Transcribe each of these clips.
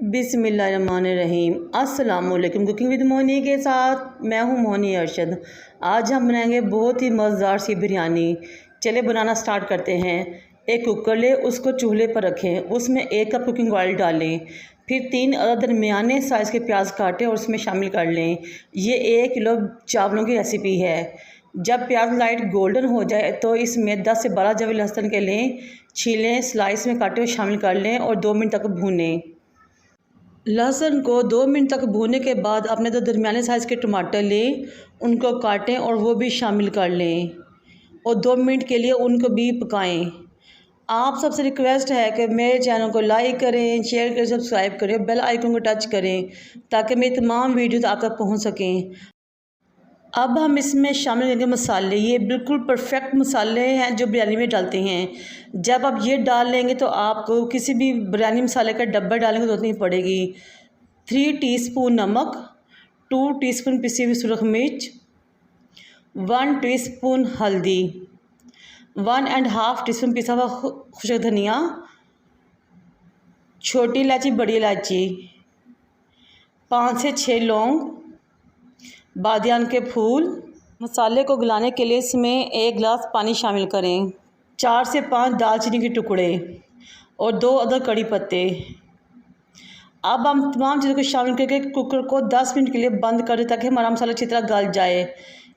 बिस्मिल्लाहिर्रहमानिर्रहीम। अस्सलामुअलैकुम। Cooking with Moni के साथ मैं हूं मोनी अरशद। आज हम बनाएंगे बहुत ही मज़ेदार सी बिरयानी। चले बनाना स्टार्ट करते हैं। एक कुकर ले, उसको चूल्हे पर रखें, उसमें 1 कप कुकिंग ऑयल डालें, फिर 3 अदद दरमियाने साइज़ के प्याज काटें और उसमें शामिल कर लें। ये 1 किलो चावलों की रेसिपी है। जब प्याज लाइट गोल्डन हो जाए तो इसमें 10 से 12 जवे लहसुन के लें, छीलें, स्लाइस में काटे हुए शामिल कर लें और 2 मिनट तक भूनें। लहसुन को 2 मिनट तक भूनने के बाद अपने दो दरमियाने साइज़ के टमाटर लें, उनको काटें और वो भी शामिल कर लें और 2 मिनट के लिए उनको भी पकाएं। आप सबसे रिक्वेस्ट है कि मेरे चैनल को लाइक करें, शेयर करें, सब्सक्राइब करें, बेल आइकन को टच करें ताकि मेरी तमाम वीडियोस आप तक पहुंच सकें। अब हम इसमें शामिल करेंगे मसाले। ये बिल्कुल परफेक्ट मसाले हैं जो बिरयानी में डालते हैं। जब आप ये डाल लेंगे तो आपको किसी भी बिरयानी मसाले का डब्बा डालने की ज़रूरत नहीं पड़ेगी। 3 टीस्पून नमक, 2 टीस्पून पिसी हुई सुरख मिर्च, 1 टीस्पून हल्दी, 1.5 टीस्पून पिसा हुआ खुश्क धनिया, छोटी इलायची, बड़ी इलायची, 5 से 6 लौंग, बादियान के फूल। मसाले को गलाने के लिए इसमें 1 गिलास पानी शामिल करें, 4 से 5 दालचीनी के टुकड़े और 2 अदद कड़ी पत्ते। अब हम तमाम चीज़ों को शामिल करके कुकर को 10 मिनट के लिए बंद कर दें ताकि हमारा मसाला अच्छी तरह गल जाए।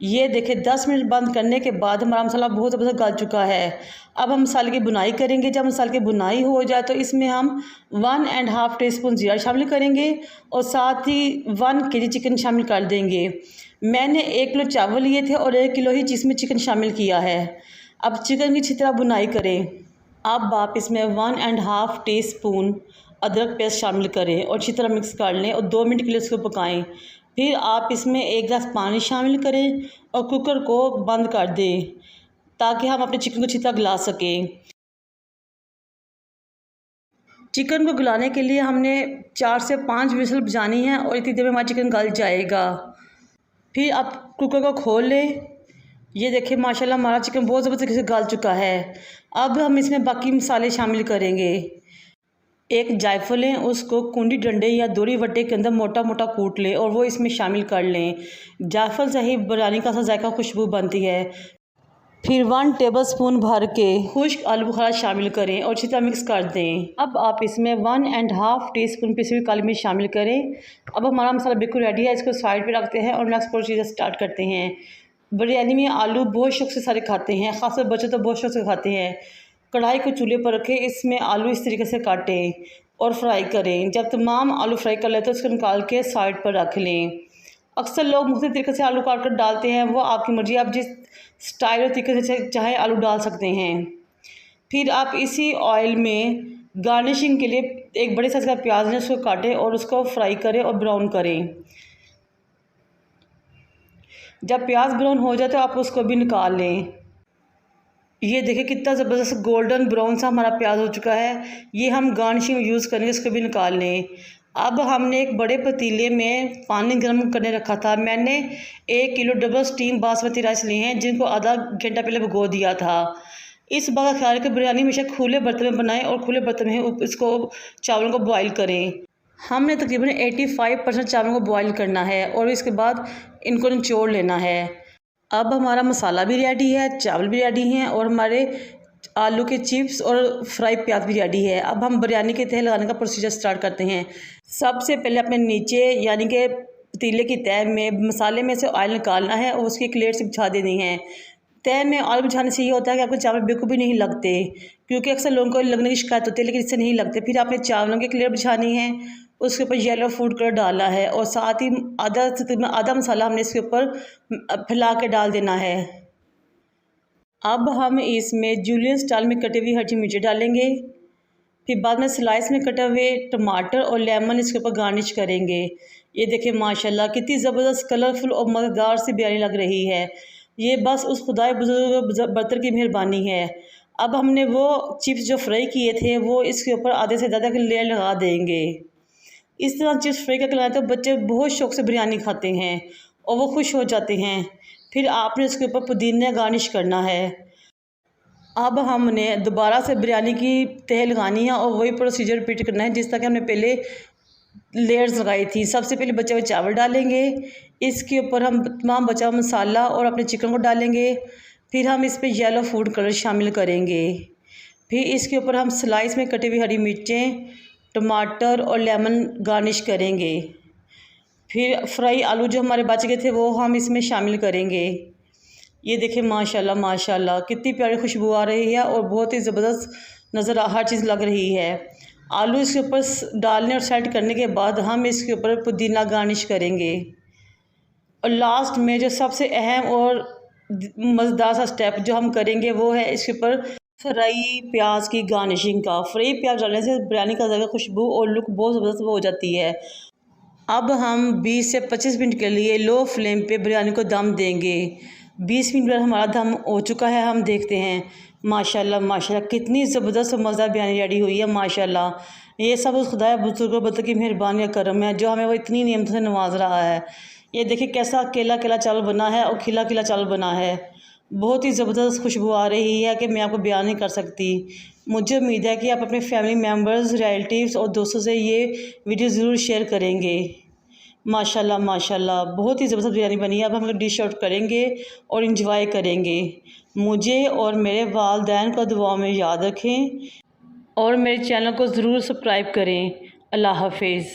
ये देखिए 10 मिनट बंद करने के बाद हमारा मसाला बहुत ज़बरदस्त गल चुका है। अब हम मसाले की बुनाई करेंगे। जब मसाले की बुनाई हो जाए तो इसमें हम 1.5 टीस्पून जीरा शामिल करेंगे और साथ ही 1 केजी चिकन शामिल कर देंगे। मैंने 1 किलो चावल लिए थे और 1 किलो ही जिसमें चिकन शामिल किया है। अब चिकन की अच्छी तरह बुनाई करें। अब आप इसमें 1.5 टीस्पून अदरक पेस्ट शामिल करें और अच्छी तरह मिक्स कर लें और 2 मिनट के लिए उसको पकाएं। फिर आप इसमें 1 गिलास पानी शामिल करें और कुकर को बंद कर दें ताकि हम अपने चिकन को अच्छी तरह गला सकें। चिकन को गलाने के लिए हमने 4 से 5 विसल बजानी है और इतनी देर में हमारा चिकन गल जाएगा। फिर आप कुकर को खोल लें। ये देखिए माशाल्लाह हमारा चिकन बहुत ज़बरदस्त तरीके से गल चुका है। अब हम इसमें बाकी मसाले शामिल करेंगे। 1 जायफल लें, उसको कुंडी डंडे या दोरी वट्टे के अंदर मोटा मोटा कूट लें और वो इसमें शामिल कर लें। जायफल से ही बिरयानी का सा जायका खुशबू बनती है। फिर 1 टेबलस्पून भर के खुश्क आलू बुखारा शामिल करें और अच्छी तरह मिक्स कर दें। अब आप इसमें 1.5 टीस्पून पिसी हुई काली मिर्च शामिल करें। अब हमारा मसाला बिल्कुल रेडी है। इसको साइड पे रखते हैं और नेक्स्ट प्रोसीजर स्टार्ट करते हैं। बिरयानी में आलू बहुत शौक से सारे खाते हैं, ख़ासकर बच्चे तो बहुत शौक से खाते हैं। कढ़ाई को चूल्हे पर रखें, इसमें आलू इस तरीके से काटें और फ्राई करें। जब तमाम आलू फ्राई कर लें तो उसको निकाल के साइड पर रख लें। अक्सर लोग मुख्तलिफ तरीके से आलू काट कर डालते हैं, वो आपकी मर्ज़ी, आप जिस स्टाइल और तरीके से चाहे आलू डाल सकते हैं। फिर आप इसी ऑयल में गार्निशिंग के लिए 1 बड़े साइज़ का प्याज है, उसको काटें और उसको फ्राई करें और ब्राउन करें। जब प्याज ब्राउन हो जाए तो आप उसको भी निकाल लें। ये देखिए कितना ज़बरदस्त गोल्डन ब्राउन सा हमारा प्याज हो चुका है। ये हम गार्निशिंग में यूज़ करेंगे, इसको भी निकाल लें। अब हमने एक बड़े पतीले में पानी गर्म करने रखा था। मैंने 1 kilo double steam basmati rice लिए हैं जिनको आधा घंटा पहले भिगो दिया था। इस बात का ख्याल है कि बिरयानी हमेशा खुले बर्तन में बनाएं और खुले बर्तन में इसको चावलों को बॉयल करें। हमने तकरीबन 85% चावलों को बॉयल करना है और इसके बाद इनको निचोड़ लेना है। अब हमारा मसाला भी रेडी है, चावल भी रेडी हैं और हमारे आलू के चिप्स और फ्राई प्याज भी रेडी है। अब हम बिरयानी के तह लगाने का प्रोसीजर स्टार्ट करते हैं। सबसे पहले अपने नीचे यानी कि पतीले की तह में मसाले में से ऑयल निकालना है और उसकी एक लेयर से बिछा देनी है। तह में ऑयल बिछाने से ये होता है कि आपको चावल बिल्कुल भी नहीं लगते, क्योंकि अक्सर लोगों को लगने की शिकायत होती है लेकिन इससे नहीं लगते। फिर आपने चावलों की एक लेयर बिछानी है, उसके ऊपर येलो फूड कलर डालना है और साथ ही आधा मसाला हमने इसके ऊपर फैला के डाल देना है। अब हम इसमें जूलियन स्टाइल में कटी हुई हरी मिर्ची डालेंगे। फिर बाद में स्लाइस में कटे हुए टमाटर और लेमन इसके ऊपर गार्निश करेंगे। ये देखिए माशाल्लाह कितनी ज़बरदस्त कलरफुल और मज़ेदार सी बिरयानी लग रही है। ये बस उस खुदाए बुजुर्ग बर्तर की मेहरबानी है। अब हमने वो चिप्स जो फ्राई किए थे वो इसके ऊपर आधे से ज़्यादा की लेयर लगा देंगे। इस तरह चिप्स फ्राई करके लगाएं तो बच्चे बहुत शौक से बिरयानी खाते हैं और वो खुश हो जाते हैं। फिर आपने उसके ऊपर पुदीना गार्निश करना है। अब हमने दोबारा से बिरयानी की तह लगानी है और वही प्रोसीजर रिपीट करना है जिस तरह कि हमने पहले लेयर्स लगाई थी। सबसे पहले बचे हुए चावल डालेंगे, इसके ऊपर हम तमाम बचा हुआ मसाला और अपने चिकन को डालेंगे। फिर हम इस पर येलो फूड कलर शामिल करेंगे। फिर इसके ऊपर हम स्लाइस में कटी हुई हरी मिर्चें, टमाटर और लेमन गार्निश करेंगे। फिर फ्राई आलू जो हमारे बच गए थे वो हम इसमें शामिल करेंगे। ये देखिए माशाल्लाह माशाल्लाह कितनी प्यारी खुशबू आ रही है और बहुत ही ज़बरदस्त नज़र हर चीज़ लग रही है। आलू इसके ऊपर डालने और सेट करने के बाद हम इसके ऊपर पुदीना गार्निश करेंगे। और लास्ट में जो सबसे अहम और मज़ेदार सा स्टेप जो हम करेंगे वो है इसके ऊपर फ्राई प्याज की गार्निशिंग का। फ्राई प्याज डालने से बिरयानी का ज़्यादा खुशबू और लुक बहुत ज़बरदस्त हो जाती है। अब हम 20 से 25 मिनट के लिए लो फ्लेम पे बिरयानी को दम देंगे। 20 मिनट बाद हमारा दम हो चुका है। हम देखते हैं माशाल्लाह माशाल्लाह कितनी ज़बरदस्त मज़ा बिरयानी रेडी हुई है माशाल्लाह। ये सब उस खुदा बुजुर्गों बता की मेहरबानी या करम है जो हमें वो इतनी नियमतों से नवाज रहा है। ये देखिए कैसा केला केला चावल बना है और खिला खिला चावल बना है। बहुत ही ज़बरदस्त खुशबू आ रही है कि मैं आपको बयान नहीं कर सकती। मुझे उम्मीद है कि आप अपने फैमिली मेम्बर्स, रिलेटिव्स और दोस्तों से ये वीडियो ज़रूर शेयर करेंगे। माशाल्लाह माशाल्लाह बहुत ही ज़बरदस्त बिरयानी बनी है। अब हम लोग डिश आउट करेंगे और इंजॉय करेंगे। मुझे और मेरे वालिदैन को दुआ में याद रखें और मेरे चैनल को ज़रूर सब्सक्राइब करें। अल्लाह हाफिज़।